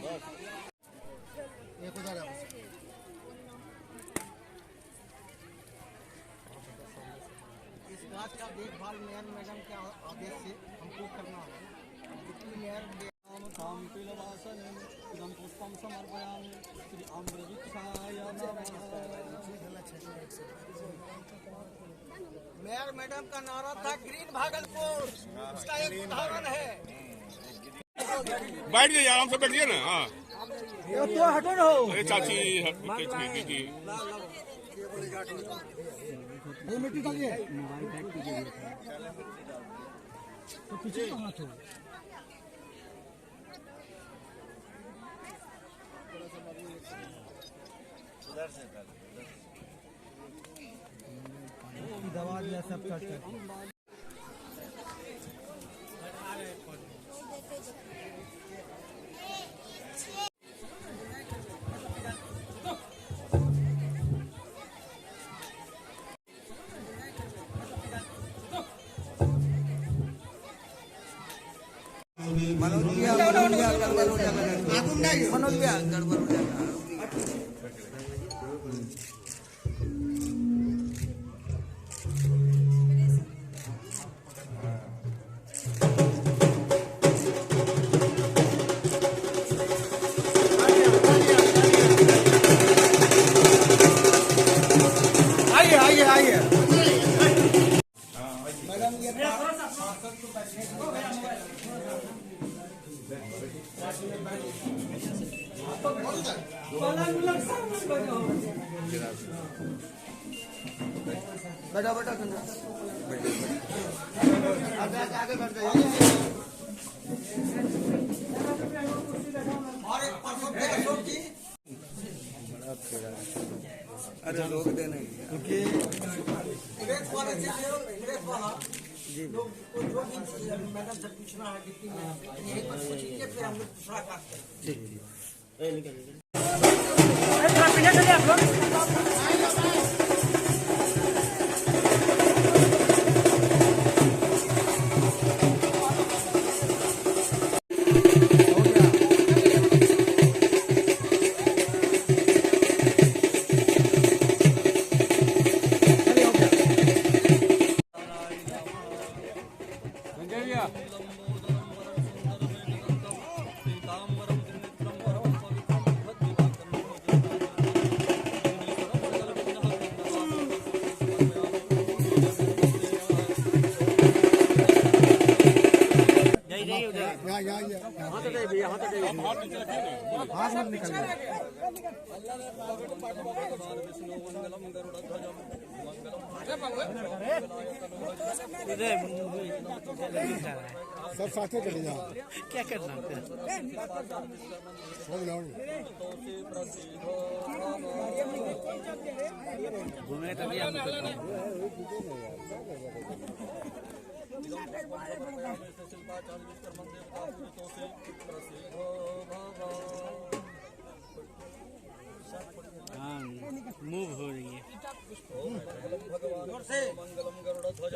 एक उधर है। इस घाट का देखभाल मेयर मैडम के आदेश से हमको करना है। मेयर पुष्पम समर्पयामि श्री अमृतसाय नमः। मेयर मैडम का नारा था ग्रीन भागलपुर, उसका एक उदाहरण है। बैठ जाइए, आराम से बैठिए ना। हाँ तो हटो ना हो। अरे चाची दीदी ये मिट्टी डालिए। तो पीछे कहाँ थे? दवा दिया सब कट कर। आइए मैडम, ये बैठा बैठा आगे बढ़ जाइए। और एक परसों पे अशोक जी, अरे लोग देने क्योंकि इंग्रेज वाले से आए हो, इंग्रेज वाला लोग को जो भी मैडम से पूछना है डिप्टी में यही पर पूछिए, फिर हम लोग दूसरा काटते हैं। ठीक हाथ मत निकलना। सब साथे चले जाओ। क्या करना घूमे तभी हम मूव हो रही है। मंगलम गरुड़ ध्वज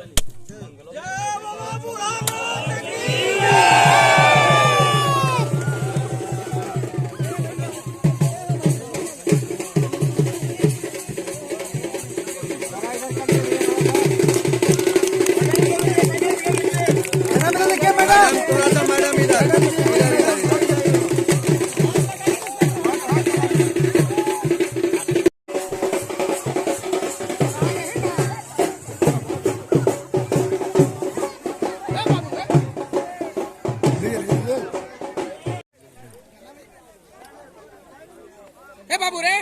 बाबू रे।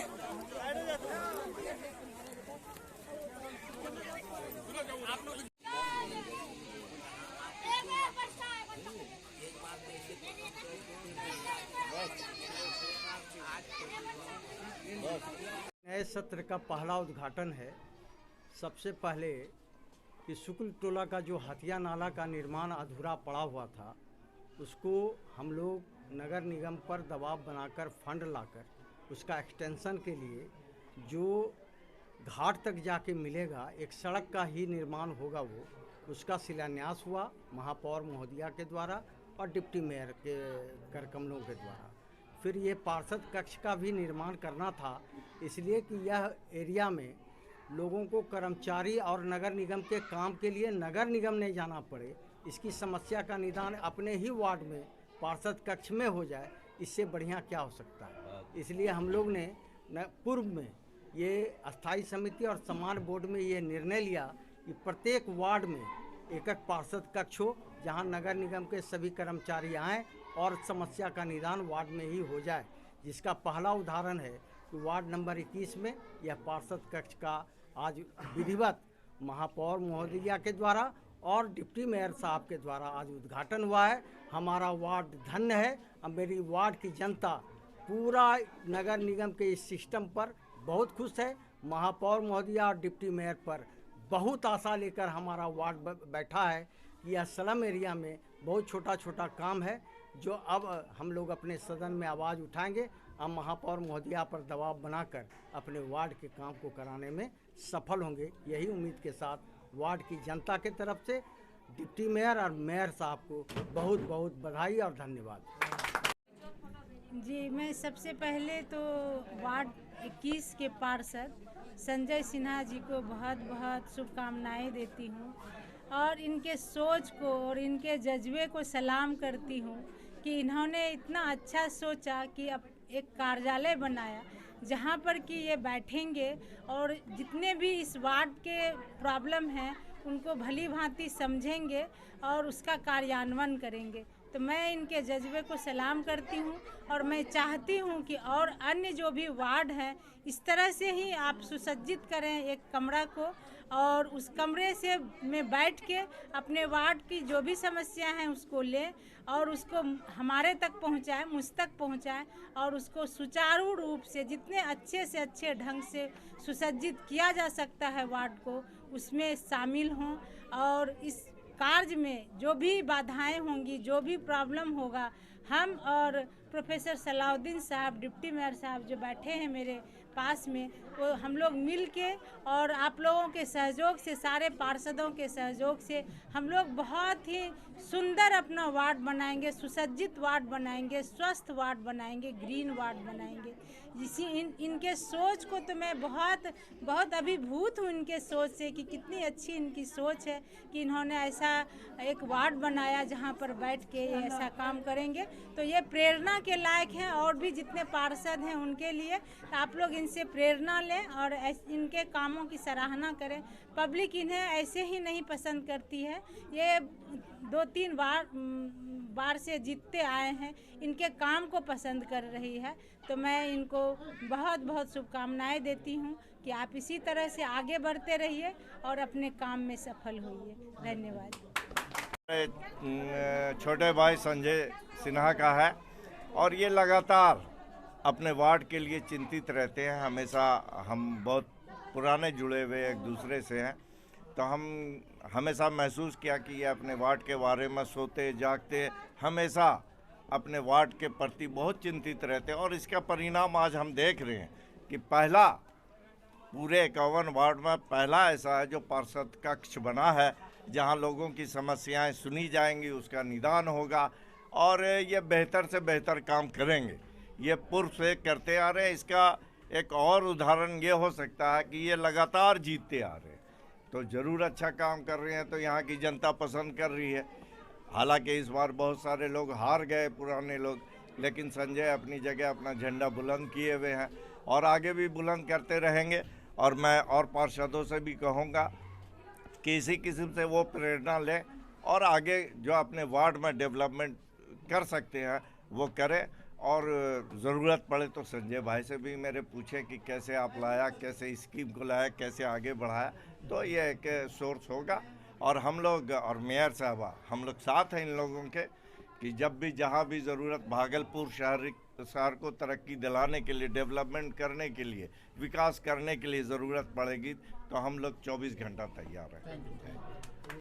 नए सत्र का पहला उद्घाटन है। सबसे पहले कि शुक्ल टोला का जो हथिया नाला का निर्माण अधूरा पड़ा हुआ था, उसको हम लोग नगर निगम पर दबाव बनाकर फंड लाकर उसका एक्सटेंशन के लिए जो घाट तक जाके मिलेगा, एक सड़क का ही निर्माण होगा, वो उसका शिलान्यास हुआ महापौर महोदया के द्वारा और डिप्टी मेयर के कर कमलों के द्वारा। फिर ये पार्षद कक्ष का भी निर्माण करना था, इसलिए कि यह एरिया में लोगों को कर्मचारी और नगर निगम के काम के लिए नगर निगम नहीं जाना पड़े, इसकी समस्या का निदान अपने ही वार्ड में पार्षद कक्ष में हो जाए, इससे बढ़िया क्या हो सकता है। इसलिए हम लोग ने पूर्व में ये अस्थाई समिति और सम्मान बोर्ड में ये निर्णय लिया कि प्रत्येक वार्ड में एक पार्षद कक्ष हो, जहां नगर निगम के सभी कर्मचारी आएँ और समस्या का निदान वार्ड में ही हो जाए, जिसका पहला उदाहरण है कि वार्ड नंबर 21 में यह पार्षद कक्ष का आज विधिवत महापौर महोदया के द्वारा और डिप्टी मेयर साहब के द्वारा आज उद्घाटन हुआ है। हमारा वार्ड धन्य है और मेरी वार्ड की जनता पूरा नगर निगम के इस सिस्टम पर बहुत खुश है। महापौर महोदया और डिप्टी मेयर पर बहुत आशा लेकर हमारा वार्ड बैठा है कि यह स्लम एरिया में बहुत छोटा छोटा काम है जो अब हम लोग अपने सदन में आवाज़ उठाएंगे और महापौर महोदया पर दबाव बनाकर अपने वार्ड के काम को कराने में सफल होंगे। यही उम्मीद के साथ वार्ड की जनता के तरफ से डिप्टी मेयर और मेयर साहब को बहुत बहुत बधाई और धन्यवाद। जी, मैं सबसे पहले तो वार्ड 21 के पार्षद संजय सिन्हा जी को बहुत बहुत शुभकामनाएं देती हूं और इनके सोच को और इनके जज्बे को सलाम करती हूं कि इन्होंने इतना अच्छा सोचा कि अब एक कार्यालय बनाया जहां पर कि ये बैठेंगे और जितने भी इस वार्ड के प्रॉब्लम हैं उनको भली भांति समझेंगे और उसका कार्यान्वयन करेंगे। तो मैं इनके जज्बे को सलाम करती हूं और मैं चाहती हूं कि और अन्य जो भी वार्ड हैं इस तरह से ही आप सुसज्जित करें एक कमरा को और उस कमरे से में बैठ के अपने वार्ड की जो भी समस्या हैं उसको लें और उसको हमारे तक पहुंचाएं, मुझ तक पहुंचाएं और उसको सुचारू रूप से जितने अच्छे से अच्छे ढंग से सुसज्जित किया जा सकता है वार्ड को उसमें शामिल हों और इस कार्य में जो भी बाधाएं होंगी, जो भी प्रॉब्लम होगा, हम और प्रोफेसर सलाउद्दीन साहब डिप्टी मेयर साहब जो बैठे हैं मेरे पास में, वो हम लोग मिल के और आप लोगों के सहयोग से, सारे पार्षदों के सहयोग से हम लोग बहुत ही सुंदर अपना वार्ड बनाएंगे, सुसज्जित वार्ड बनाएंगे, स्वस्थ वार्ड बनाएंगे, ग्रीन वार्ड बनाएंगे। इनके सोच को तो मैं बहुत अभिभूत हूँ इनके सोच से कि कितनी अच्छी इनकी सोच है कि इन्होंने ऐसा एक वार्ड बनाया जहाँ पर बैठ के ये ऐसा काम करेंगे। तो ये प्रेरणा के लायक हैं और भी जितने पार्षद हैं उनके लिए। तो आप लोग इनसे प्रेरणा लें और इनके कामों की सराहना करें। पब्लिक इन्हें ऐसे ही नहीं पसंद करती है, ये 2-3 बार से जीतते आए हैं, इनके काम को पसंद कर रही है। तो मैं इनको बहुत बहुत शुभकामनाएं देती हूं कि आप इसी तरह से आगे बढ़ते रहिए और अपने काम में सफल होइए। धन्यवाद। छोटे भाई संजय सिन्हा का है और ये लगातार अपने वार्ड के लिए चिंतित रहते हैं। हमेशा हम बहुत पुराने जुड़े हुए एक दूसरे से हैं, तो हम हमेशा महसूस किया कि ये अपने वार्ड के बारे में सोते जागते हमेशा अपने वार्ड के प्रति बहुत चिंतित रहते हैं और इसका परिणाम आज हम देख रहे हैं कि पहला पूरे 51 वार्ड में पहला ऐसा है जो पार्षद कक्ष बना है जहां लोगों की समस्याएं सुनी जाएंगी, उसका निदान होगा और ये बेहतर से बेहतर काम करेंगे। ये पूर्व से करते आ रहे हैं। इसका एक और उदाहरण ये हो सकता है कि ये लगातार जीतते आ रहे हैं, तो ज़रूर अच्छा काम कर रहे हैं, तो यहाँ की जनता पसंद कर रही है। हालांकि इस बार बहुत सारे लोग हार गए, पुराने लोग, लेकिन संजय अपनी जगह अपना झंडा बुलंद किए हुए हैं और आगे भी बुलंद करते रहेंगे। और मैं और पार्षदों से भी कहूँगा कि इसी किस्म से वो प्रेरणा लें और आगे जो अपने वार्ड में डेवलपमेंट कर सकते हैं वो करें। और ज़रूरत पड़े तो संजय भाई से भी मेरे पूछे कि कैसे आप लाया, कैसे स्कीम को लाया, कैसे आगे बढ़ाया, तो ये एक सोर्स होगा। और हम लोग और मेयर साहबा हम लोग साथ हैं इन लोगों के कि जब भी जहाँ भी ज़रूरत भागलपुर शहर को तरक्की दिलाने के लिए, डेवलपमेंट करने के लिए, विकास करने के लिए ज़रूरत पड़ेगी तो हम लोग 24 घंटा तैयार हैं।